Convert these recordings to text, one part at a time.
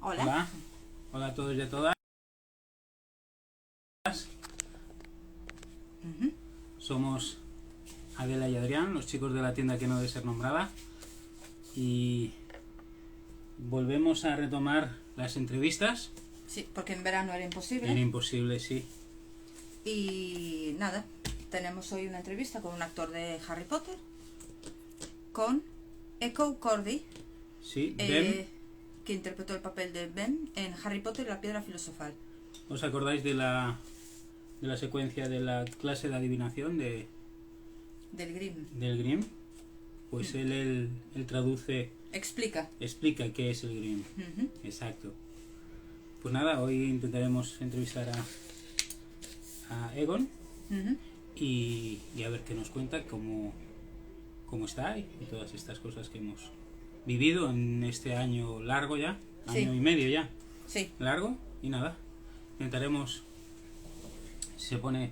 Hola. Hola, hola a todos y a todas. Somos Adela y Adrián, los chicos de la tienda que no debe ser nombrada, y volvemos a retomar las entrevistas. Sí, porque en verano era imposible. Era imposible, sí. Y nada, tenemos hoy una entrevista con un actor de Harry Potter, con Ekow Quartey, Sí, Ben. que interpretó el papel de Ben en Harry Potter y la piedra filosofal. ¿Os acordáis de la secuencia de la clase de adivinación Del Grimm. del Grimm? Pues él traduce, Explica qué es el Grimm. Exacto. Pues nada, hoy intentaremos entrevistar a Egon y a ver qué nos cuenta, cómo está y todas estas cosas que hemos vivido en este año largo ya, año y medio ya, sí, largo, y nada, intentaremos, si se ponernos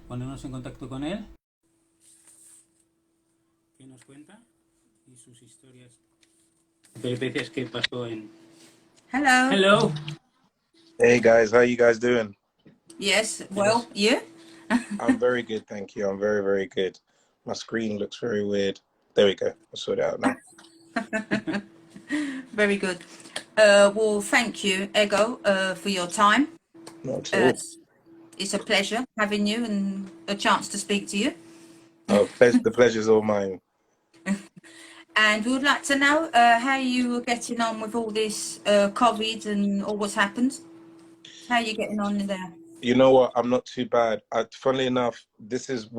en contacto con él, que nos cuenta y sus historias, peripecias que pasó en... Hello. Hello. Hey guys, how you guys doing? Yes, well, you? I'm very good, thank you. I'm very, very good. My screen looks very weird. There we go. I'll sort it out now. Very good. Well, thank you, Ego, for your time. Not at all. It's a pleasure having you and a chance to speak to you. Oh, the pleasure's all mine. And we would like to know how you were getting on with all this COVID and all what's happened. How are you getting on in there? You know what? I'm not too bad. Funnily enough, this is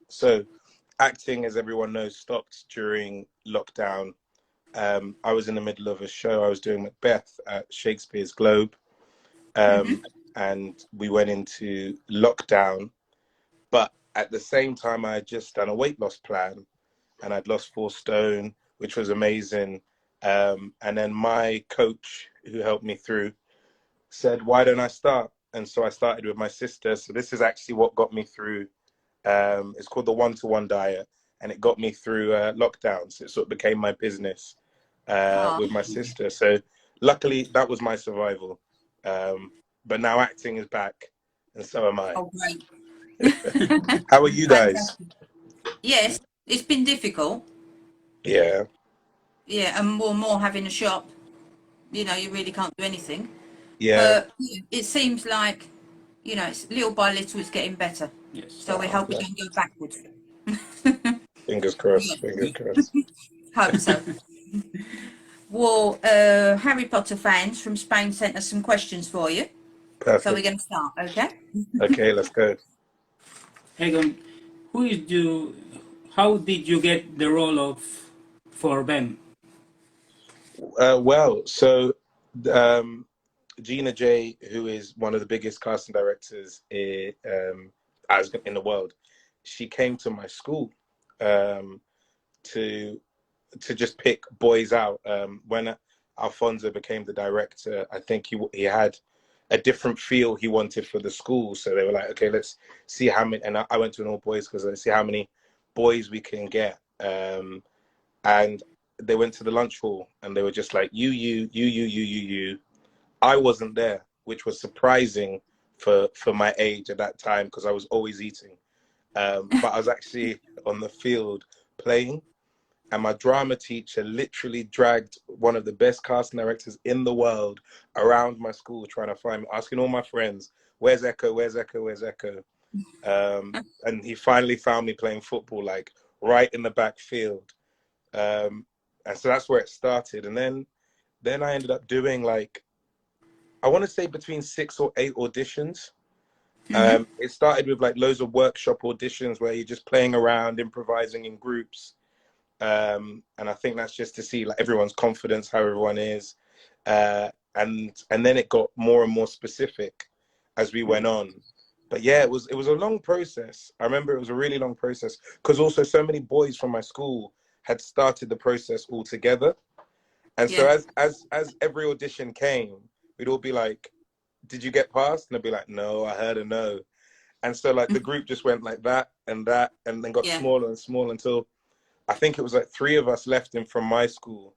so acting, as everyone knows, stopped during lockdown. I was in the middle of a show. I was doing Macbeth at Shakespeare's Globe. And we went into lockdown. But at the same time, I had just done a weight loss plan and I'd lost 4 stone, which was amazing. And then my coach, who helped me through, said, why don't I start? And so I started with my sister. So this is actually what got me through. It's called the 1-to-1 diet. And it got me through lockdown. So it sort of became my business with my sister. So luckily, that was my survival. But now acting is back. And so am I. Oh, great. How are you guys? Yes, it's been difficult. Yeah. Yeah, and more having a shop. You know, you really can't do anything. Yeah. But it seems like, you know, it's little by little it's getting better. Yes. So we hope we don't go backwards. Fingers crossed. Fingers crossed. Hope so. Well, Harry Potter fans from Spain sent us some questions for you. Perfect. So we're going to start, okay? Okay, let's go. Egon, how did you get the role for Ben? Well, so Gina J, who is one of the biggest casting directors in the world, she came to my school to just pick boys out. When Alfonso became the director, I think he had a different feel he wanted for the school. So they were like, okay, let's see how many, and I went to an all boys because let's see how many boys we can get. And they went to the lunch hall and they were just like, you. I wasn't there, which was surprising for my age at that time because I was always eating. But I was actually on the field playing. And my drama teacher literally dragged one of the best casting directors in the world around my school trying to find me, asking all my friends, where's Ekow, where's Ekow, where's Ekow? And he finally found me playing football, like right in the back field. And so that's where it started. And then I ended up doing like, I want to say between 6 or 8 auditions. It started with like loads of workshop auditions where you're just playing around, improvising in groups. And I think that's just to see like everyone's confidence, how everyone is. And then it got more and more specific as we went on. But yeah, it was a long process. I remember it was a really long process because also so many boys from my school had started the process all together. And so as every audition came, we'd all be like, did you get past? And they'd be like, no, I heard a no. And so like the group just went like that and then got smaller and smaller until I think it was like 3 of us left in from my school.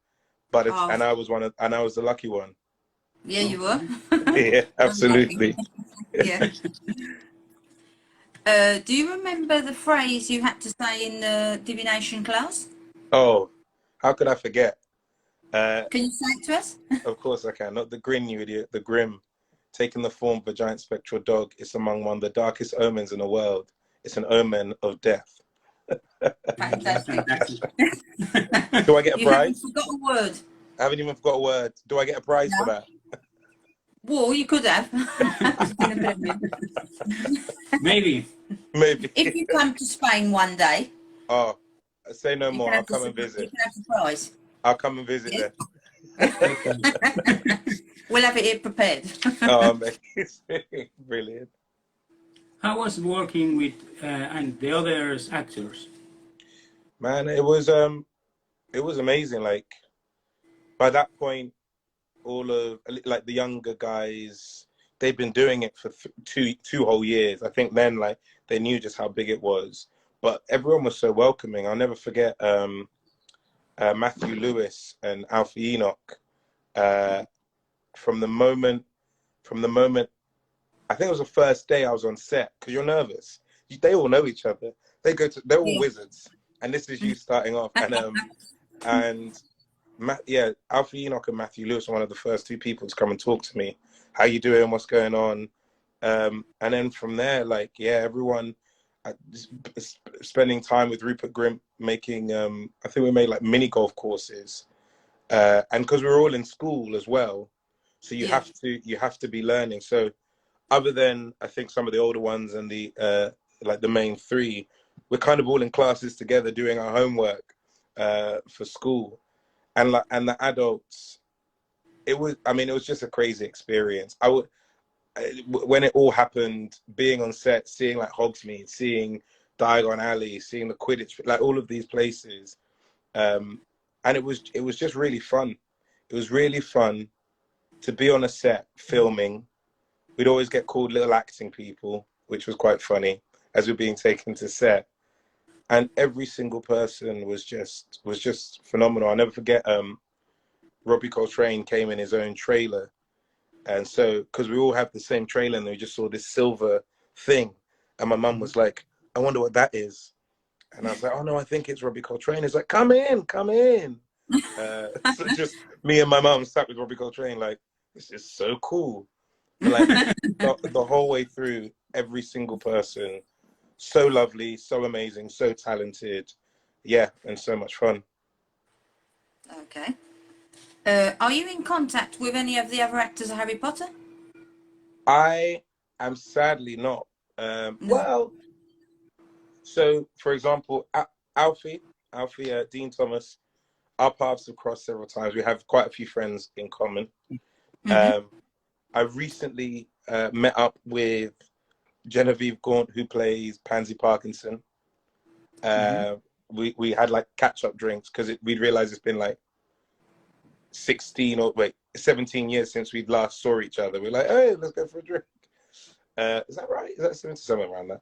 but Oh, and I was the lucky one. yeah, you were. Yeah, absolutely. Yeah. Do you remember the phrase you had to say in the divination class? Oh, how could I forget? Can you say it to us? Of course I can. Not the grin, you idiot. The grim. Taking the form of a giant spectral dog, it's among one of the darkest omens in the world. It's an omen of death. Fantastic. Do I get a You haven't prize? forgot a word. I haven't even forgot a word. Do I get a prize for No. that? Well, you could have. Maybe. Maybe. If you come to Spain one day, Oh, say no you more. can I'll have come and you visit. can have the prize. I'll come and visit Yeah. there. We'll have it here prepared. Oh, amazing. Brilliant. How was working with and the other actors? Man, it was amazing. Like, by that point, all of like the younger guys, they've been doing it for two whole years. I think then like they knew just how big it was, but everyone was so welcoming. I'll never forget Matthew Lewis and Alfie Enoch. From the moment I think it was the first day I was on set, because you're nervous. They all know each other. They're all Yeah. wizards, and this is you starting off. And Alfie Enoch and Matthew Lewis were one of the first two people to come and talk to me. How you doing? What's going on? And then from there, like, yeah, everyone spending time with Rupert Grimp, making I think we made like mini golf courses, and because we were all in school as well, so you have to be learning. So other than I think some of the older ones and the like the main three, we're kind of all in classes together doing our homework for school. And the adults, it was just a crazy experience. When it all happened, being on set, seeing like Hogsmeade, seeing Diagon Alley, seeing the Quidditch, like all of these places, and it was just really fun. It was really fun to be on a set filming. We'd always get called little acting people, which was quite funny as we're being taken to set. And every single person was just phenomenal. I'll never forget Robbie Coltrane came in his own trailer. And so, because we all have the same trailer, and we just saw this silver thing. And my mum was like, I wonder what that is. And I was like, oh no, I think it's Robbie Coltrane. He's like, come in, come in. So just me and my mum sat with Robbie Coltrane, like, this is so cool. And like the whole way through, every single person, so lovely, so amazing, so talented. Yeah, and so much fun. Okay. Are you in contact with any of the other actors of Harry Potter? I am sadly not. No. Well, so for example, Alfie, Dean Thomas, our paths have crossed several times. We have quite a few friends in common. I recently met up with Genevieve Gaunt, who plays Pansy Parkinson. We had like catch-up drinks because we'd realized it's been like 17 years since we last saw each other. We're like, hey, let's go for a drink. Is that right? Is that 70, somewhere around that?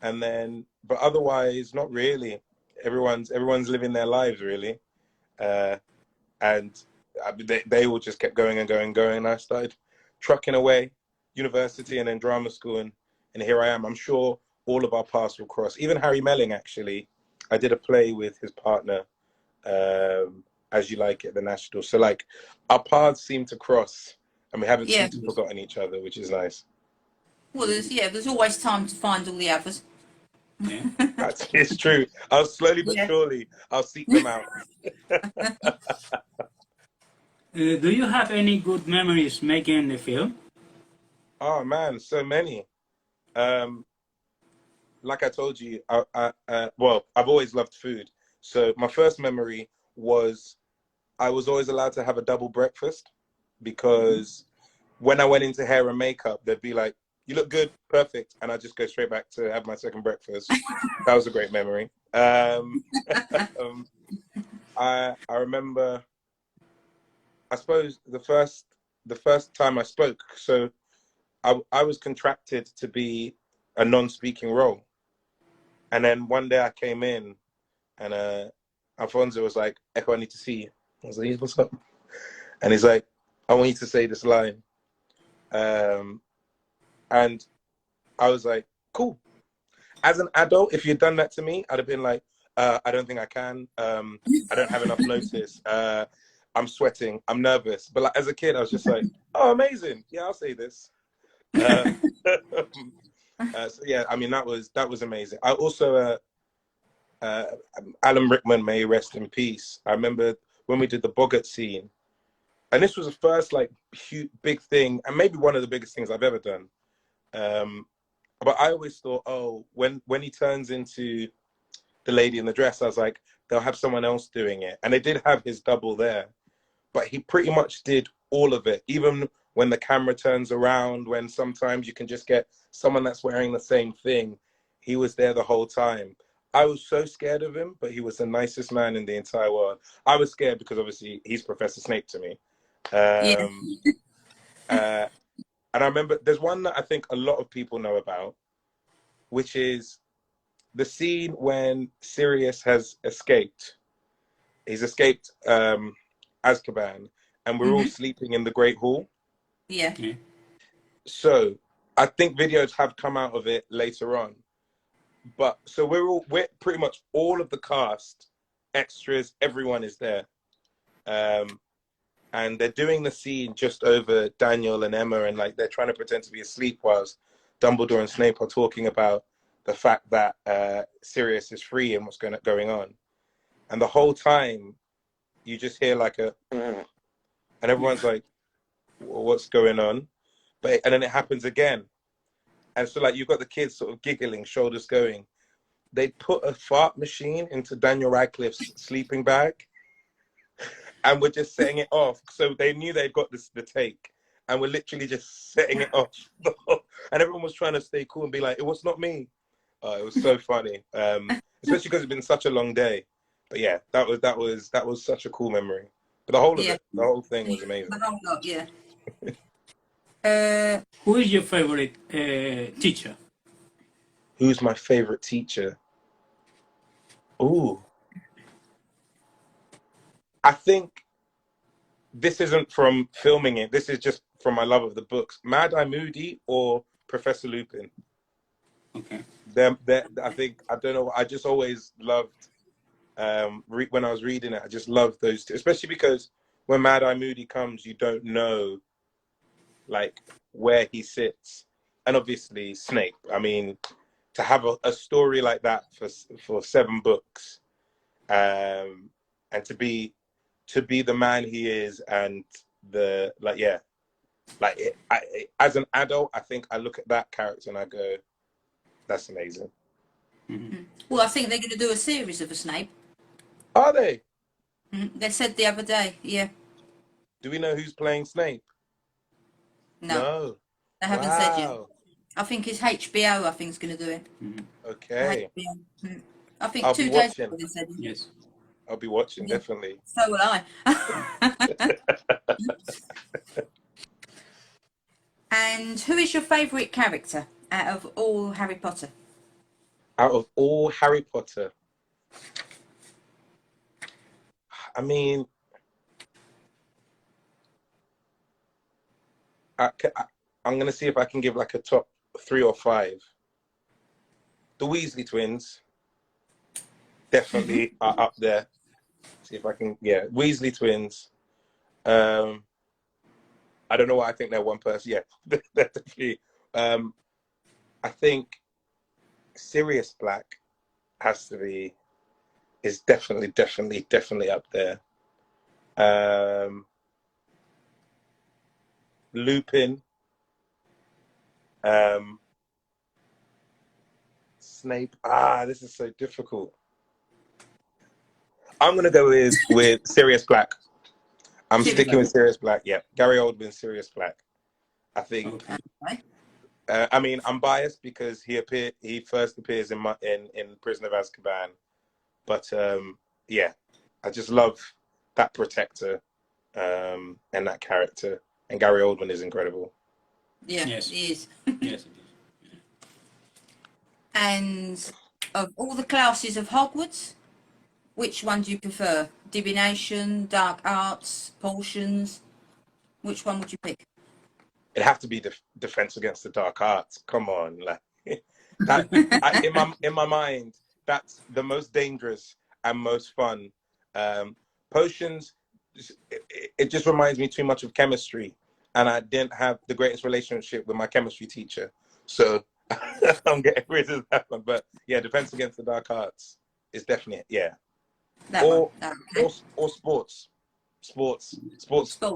And then, but otherwise, not really. Everyone's living their lives really, and they all just kept going and going and going. And I started trucking away, university and then drama school, and here I am. I'm sure all of our paths will cross. Even Harry Melling, actually, I did a play with his partner, As You Like It, at the National. So like, our paths seem to cross, and we haven't seemed to have forgotten each other, which is nice. Well, there's always time to find all the others. Yeah. It's true. I'll slowly but surely, I'll seek them out. Do you have any good memories making the film? Oh man, so many. Like I told you, well, I've always loved food. So my first memory was I was always allowed to have a double breakfast, because when I went into hair and makeup, they'd be like, you look good, perfect. And I'd just go straight back to have my second breakfast. That was a great memory. I remember, I suppose the first time I spoke, so I was contracted to be a non-speaking role. And then one day I came in and Alfonso was like, Ekow, I need to see you. I was like, what's up? And he's like, I want you to say this line. And I was like, cool. As an adult, if you'd done that to me, I'd have been like, I don't think I can. I don't have enough notice. I'm sweating. I'm nervous. But like, as a kid, I was just like, oh, amazing. Yeah, I'll say this. So yeah, I mean, that was amazing. I also, Alan Rickman, may he rest in peace. I remember when we did the Boggart scene, and this was the first like huge, big thing, and maybe one of the biggest things I've ever done. But I always thought, oh, when he turns into the lady in the dress, I was like, they'll have someone else doing it. And they did have his double there, but he pretty much did all of it. Even when the camera turns around, when sometimes you can just get someone that's wearing the same thing, he was there the whole time. I was so scared of him, but he was the nicest man in the entire world. I was scared because obviously he's Professor Snape to me. And I remember there's one that I think a lot of people know about, which is the scene when Sirius has escaped. He's escaped Azkaban, and we're all sleeping in the Great Hall. Yeah. So I think videos have come out of it later on. But so we're pretty much all of the cast, extras, everyone is there. And they're doing the scene just over Daniel and Emma, and like they're trying to pretend to be asleep whilst Dumbledore and Snape are talking about the fact that Sirius is free and what's going on. And the whole time you just hear like a and everyone's like, well, what's going on? And then it happens again. And so like you've got the kids sort of giggling, shoulders going. They put a fart machine into Daniel Radcliffe's sleeping bag, and we're just setting it off. So they knew they'd got the take, and we're literally just setting it off. And everyone was trying to stay cool and be like, it was not me. It was so funny, especially because it's been such a long day. But yeah, that was such a cool memory. But the whole of it, the whole thing was amazing. The whole lot, yeah. Who is your favorite teacher? Who's my favorite teacher? Ooh. I think this isn't from filming it. This is just from my love of the books. Mad-Eye Moody or Professor Lupin. Okay. I think, I don't know, I just always loved, when I was reading it, I just loved those two, especially because when Mad-Eye Moody comes, you don't know, like, where he sits. And obviously, Snape. I mean, to have a story like that for 7 books, and to be the man he is, and as an adult, I think I look at that character and I go, that's amazing. Well, I think they're going to do a series of a Snape. Are they? They said the other day, yeah. Do we know who's playing Snape? No. They haven't said yet. I think it's HBO, I think, is going to do it. Okay. I think I'll 2 be days watching. ago they said it. Yes. I'll be watching, definitely. So will I. And who is your favourite character out of all Harry Potter? Out of all Harry Potter, I mean, I'm going to see if I can give like a top 3 or 5. The Weasley twins definitely are up there. See if I can, Weasley twins. I don't know why I think they're one person. Yeah, they're definitely. I think Sirius Black is definitely up there. Lupin, Snape. This is so difficult. I'm gonna go with Sirius Black. I'm sticking with Sirius Black. Yeah, Gary Oldman, Sirius Black. I think. Okay. I mean, I'm biased because he first appears in Prison of Azkaban, but yeah, I just love that protector and that character, and Gary Oldman is incredible. Yeah, Yes. he is. Yes. And of all the classes of Hogwarts, Which one do you prefer? Divination, dark arts, potions? Which one would you pick? It'd have to be defense against the dark arts. Come on, like in my mind, that's the most dangerous and most fun. Potions, it just reminds me too much of chemistry, and I didn't have the greatest relationship with my chemistry teacher, so I'm getting rid of that one. But yeah, defense against the dark arts is definitely yeah. That Or one. Okay. or sports. Sports.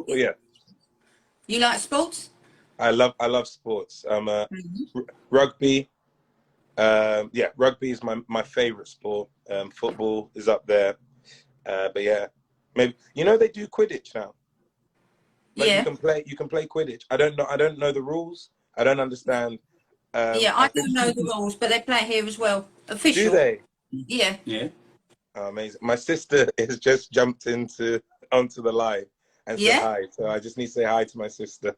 Yeah. You like sports? I love sports. Rugby. Yeah, rugby is my favorite sport. Football is up there. But yeah, maybe they do Quidditch now. Like Yeah. you can play Quidditch. I don't know the rules. I don't understand. Yeah, I don't know the rules, but they play here as well. Official. Do they? Yeah. Yeah. Oh, amazing. My sister has just jumped onto the live and said hi. So I just need to say hi to my sister.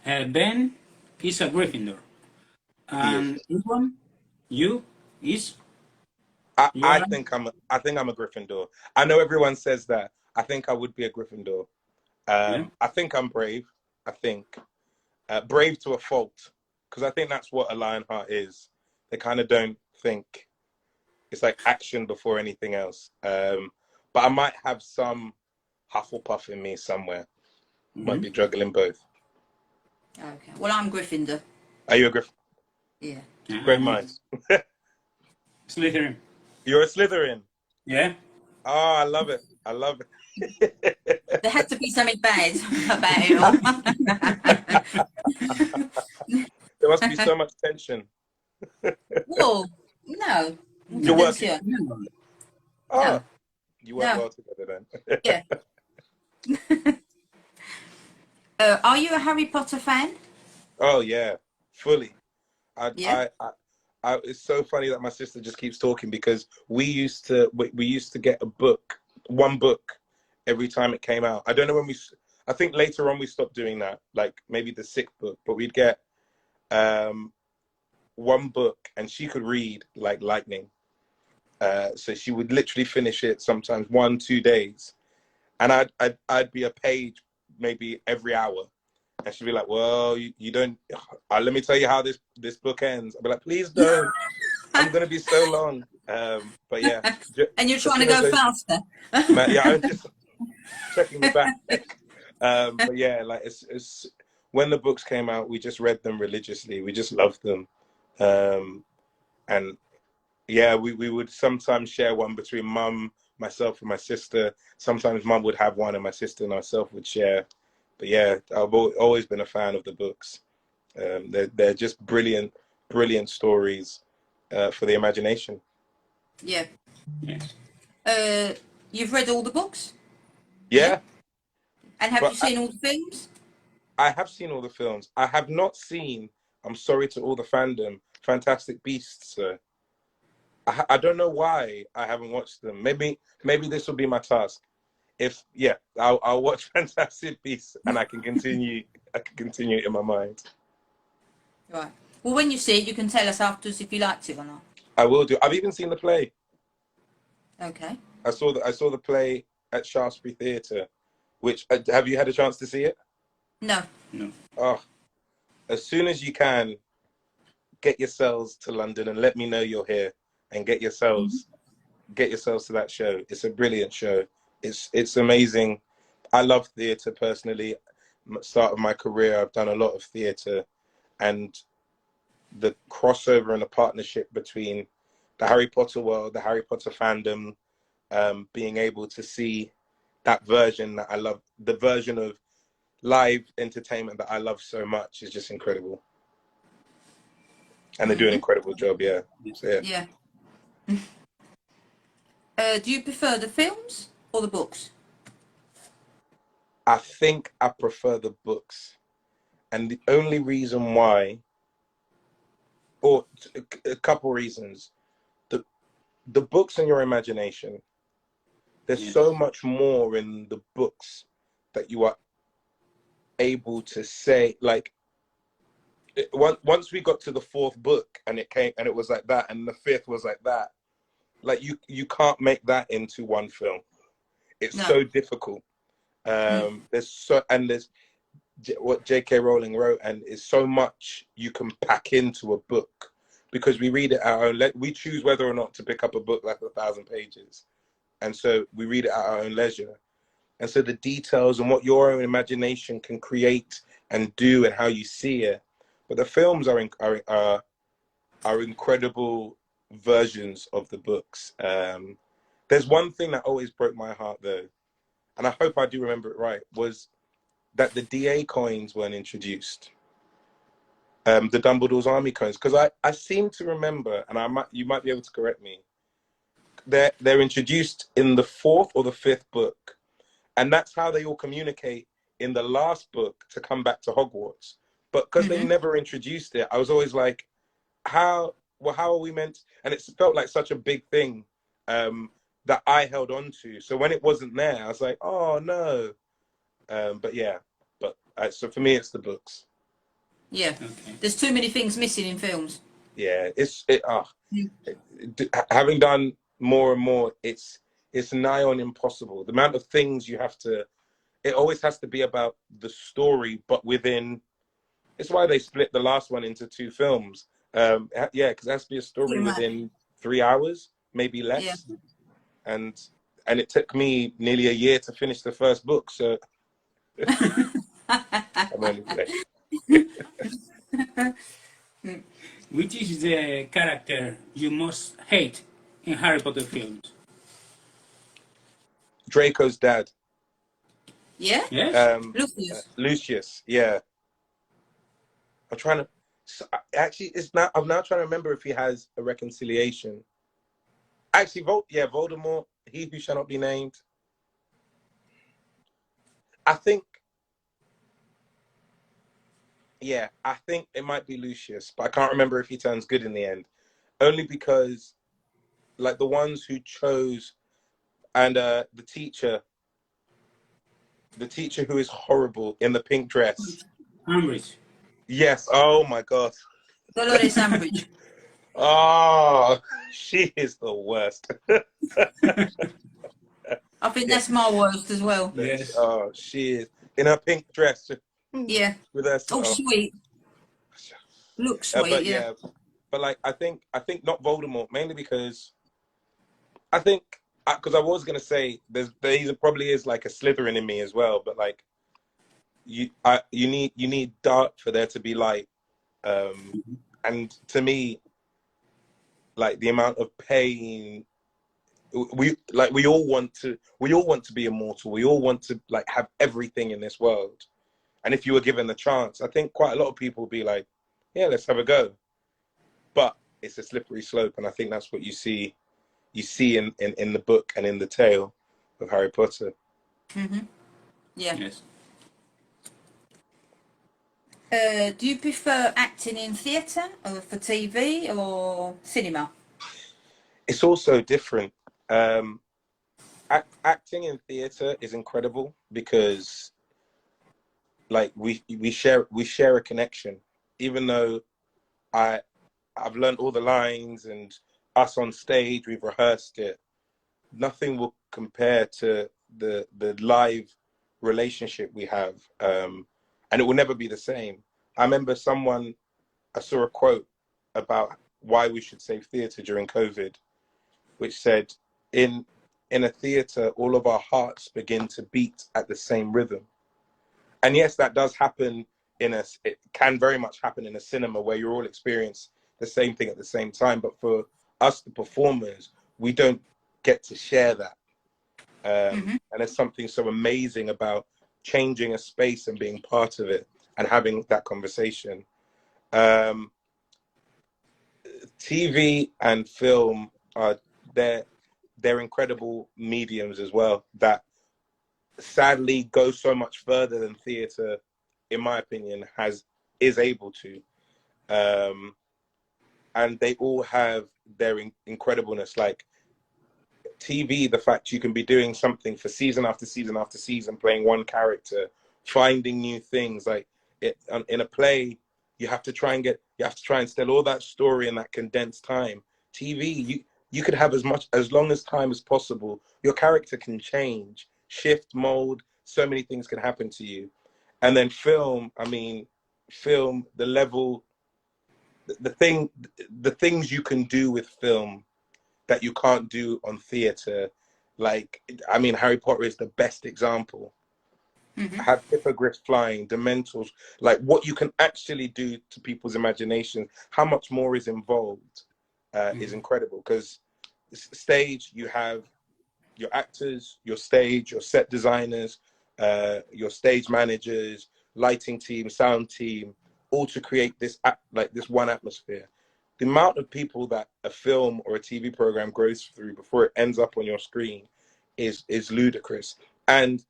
Ben is a Gryffindor. And this one, you is? I think I'm a Gryffindor. I know everyone says that. I think I would be a Gryffindor. I think I'm brave. I think brave to a fault, because I think that's what a Lionheart is. They kind of don't think. It's like action before anything else. But I might have some Hufflepuff in me somewhere. Might be juggling both. Okay. Well, I'm Gryffindor. Are you a Gryffindor? Yeah. Great minds. Slytherin. You're a Slytherin. Yeah. Oh, I love it. I love it. There had to be something bad about it all. There must be so much tension. Well, no. You're working. Oh, No. you work well together then. Yeah. Are you a Harry Potter fan? Oh yeah, fully. It's so funny that my sister just keeps talking, because we used to get one book every time it came out. I don't know when I think later on we stopped doing that, like maybe the 6th book, but we'd get one book and she could read like lightning. So she would literally finish it sometimes 1-2 days, and I'd be a page maybe every hour. And she'd be like, well, you don't, let me tell you how this book ends. I'd be like, please don't. I'm going to be so long. But yeah. And you're trying to go faster. Yeah, I'm just checking the back. But yeah, like it's when the books came out, we just read them religiously. We just loved them. And yeah, we would sometimes share one between Mum, myself, and my sister. Sometimes Mum would have one and my sister and myself would share. But yeah, I've always been a fan of the books. They're just brilliant stories for the imagination. Yeah. You've read all the books? Yeah. And have you seen all the films? I have seen all the films. I have not seen, I'm sorry to all the fandom, Fantastic Beasts, sir. I don't know why I haven't watched them. Maybe this will be my task. I'll watch Fantastic Beasts and I can continue it in my mind. Right. Well, when you see it, you can tell us afterwards if you liked it or not. I will do. I've even seen the play. Okay. I saw the play at Shaftesbury Theatre. Which have you had a chance to see it? No. Oh, as soon as you can, get yourselves to London and let me know you're here, and get yourselves to that show. It's a brilliant show. It's amazing. I love theatre personally. Start of my career, I've done a lot of theatre, and the crossover and the partnership between the Harry Potter world, the Harry Potter fandom, being able to see that version that I love, the version of live entertainment that I love so much, is just incredible. And they do an incredible job, yeah. So, yeah. Do you prefer the films or the books? I think I prefer the books. And the only reason why, or a couple reasons, the books and your imagination, there's so much more in the books that you are able to say. Like, once we got to the fourth book and it was like that, and the fifth was like that, like you can't make that into one film. It's so difficult. There's what J.K. Rowling wrote, and it's so much you can pack into a book, because we read it at our own. We choose whether or not to pick up a book like 1,000 pages, and so we read it at our own leisure. And so the details and what your own imagination can create and do, and how you see it. But the films are incredible versions of the books. There's one thing that always broke my heart, though, and I hope I do remember it right, was that the DA coins weren't introduced. The Dumbledore's army coins, because I seem to remember, and you might be able to correct me, they're introduced in the fourth or the fifth book, and that's how they all communicate in the last book to come back to Hogwarts. But because they never introduced it, I was always like, how are we meant to? And it felt like such a big thing that I held on to. So when it wasn't there, I was like, oh no. But yeah, so for me, it's the books. Yeah, okay. There's too many things missing in films. Yeah, having done more and more, it's nigh on impossible. The amount of things you have to, it always has to be about the story, but within. It's why they split the last one into 2 films. Yeah, because it has to be a story within 3 hours, maybe less. Yeah. And it took me nearly a year to finish the first book. So I'm only playing. Which is the character you most hate in Harry Potter films? Draco's dad. Yeah? Yes? Lucius. Lucius, yeah. I'm trying to... Actually, I'm now trying to remember if he has a reconciliation. Actually, Voldemort, he who shall not be named. I think it might be Lucius, but I can't remember if he turns good in the end. Only because, like, the ones who chose, and the teacher who is horrible in the pink dress. Umbridge. Yes. Oh my God. Dolores Umbridge. Oh, she is the worst. I think that's my worst as well. Yes. Oh, she is in her pink dress. Yeah. With her, sweet. Looks sweet. But yeah, but like I think not Voldemort, mainly because I think because I was gonna say there probably is like a Slytherin in me as well, but like you need dark for there to be light, and to me, like the amount of pain. We all want to be immortal. We all want to like have everything in this world. And if you were given the chance, I think quite a lot of people would be like, yeah, let's have a go. But it's a slippery slope, and I think that's what you see in the book and in the tale of Harry Potter. Yeah. Yes. Do you prefer acting in theatre or for TV or cinema? It's also different. Acting in theatre is incredible because like we share a connection. Even though I've learned all the lines and us on stage, we've rehearsed it, nothing will compare to the live relationship we have, and it will never be the same. I remember I saw a quote about why we should save theatre during COVID, which said, in a theatre, all of our hearts begin to beat at the same rhythm. And yes, that does happen it can very much happen in a cinema where you all experience the same thing at the same time. But for us, the performers, we don't get to share that. And there's something so amazing about changing a space and being part of it and having that conversation. TV and film they're incredible mediums as well that sadly go so much further than theatre, in my opinion, is able to. And they all have their incredibleness. Like TV, the fact you can be doing something for season after season after season, playing one character, finding new things. Like in a play, You have to try and tell all that story in that condensed time. TV, you could have as long as time as possible. Your character can change, shift, mold. So many things can happen to you. And then film, I mean, film, the level, the things you can do with film that you can't do on theatre. Like, I mean, Harry Potter is the best example. Have hippogriffs flying, dementors, like what you can actually do to people's imagination, how much more is involved is incredible. Because stage, you have your actors, your stage, your set designers, your stage managers, lighting team, sound team, all to create this one atmosphere. The amount of people that a film or a TV program goes through before it ends up on your screen is ludicrous. And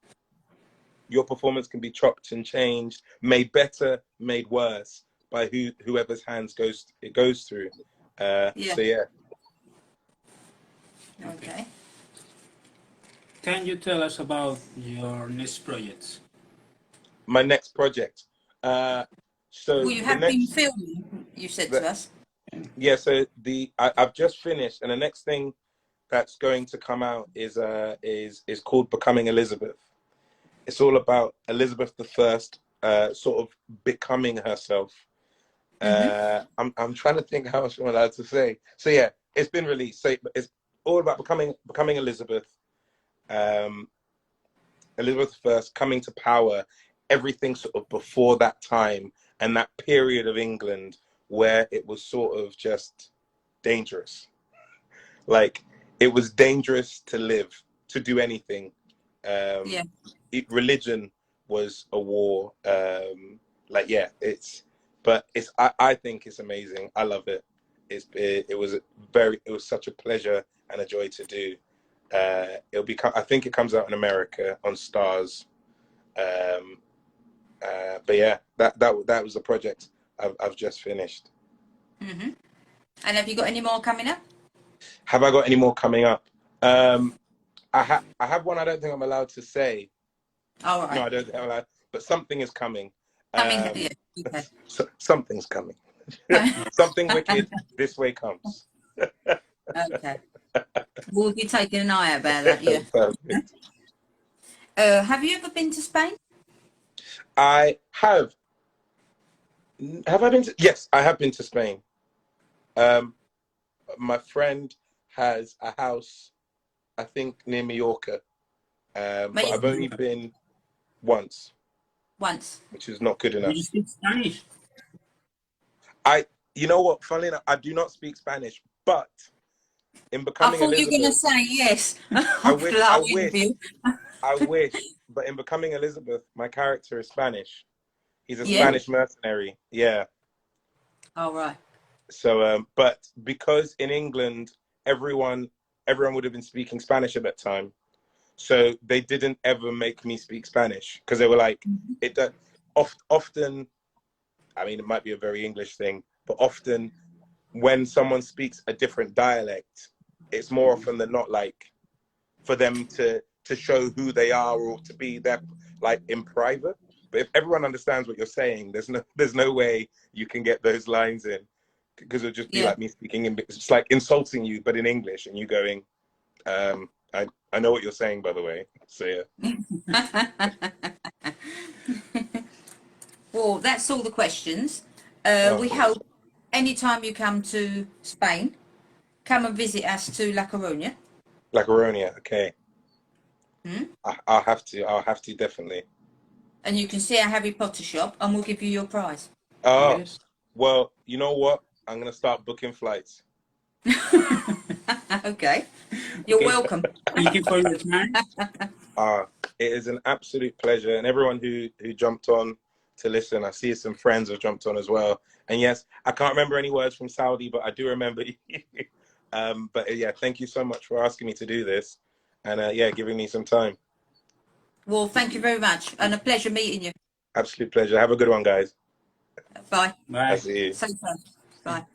your performance can be chopped and changed, made better, made worse by whoever's hands it goes through. So yeah. Okay. Can you tell us about your next projects? My next project. So well, you have been filming, you said to us. Yeah, so I've just finished, and the next thing that's going to come out is called Becoming Elizabeth. It's all about Elizabeth I, sort of becoming herself. I'm trying to think how much I'm allowed to say. So yeah, it's been released. So it's all about becoming Elizabeth. Elizabeth I coming to power, everything sort of before that time and that period of England where it was sort of just dangerous. Like, it was dangerous to live, to do anything. Religion was a war. I think it's amazing. I love it. It was such a pleasure and a joy to do. I think it comes out in America on Stars. But yeah, that was the project I've just finished. And have you got any more coming up? Have I got any more coming up? I have one I don't think I'm allowed to say. All right. No, I don't think I'm allowed, but something is coming. Okay. Something's coming. Something wicked this way comes. Okay. We'll be taking an eye out about that, yeah. Perfect. Have you ever been to Spain? I have. Have I been to? Yes, I have been to Spain. My friend has a house, I think, near Mallorca. But I've only been once. Which is not good enough. Do you speak Spanish? You know what? Funnily enough, I do not speak Spanish, but in Becoming Elizabeth, I thought you were going to say yes. I wish, but in Becoming Elizabeth, my character is Spanish. He's a Spanish mercenary. Yeah. All right. So, but because in England, everyone would have been speaking Spanish at that time. So they didn't ever make me speak Spanish because they were like, often, I mean, it might be a very English thing, but often when someone speaks a different dialect, it's more often than not like for them to show who they are or to be there like in private. But if everyone understands what you're saying, there's no way you can get those lines in because it'll just be like me speaking in, it's like insulting you, but in English, and you going, I know what you're saying, by the way. So yeah. Well, that's all the questions. We hope anytime you come to Spain, come and visit us to La Coruña. La Coruña, okay. I'll have to definitely. And you can see our Harry Potter shop, and we'll give you your prize. Oh, Yes. Well, you know what? I'm gonna start booking flights. Okay. You're welcome. Thank you for your time. It is an absolute pleasure, and everyone who jumped on to listen. I see some friends have jumped on as well. And yes, I can't remember any words from Saudi, but I do remember you. But yeah, thank you so much for asking me to do this, and giving me some time. Well, thank you very much, and a pleasure meeting you. Absolute pleasure. Have a good one, guys. Bye. Bye. I see you. Safe. Bye.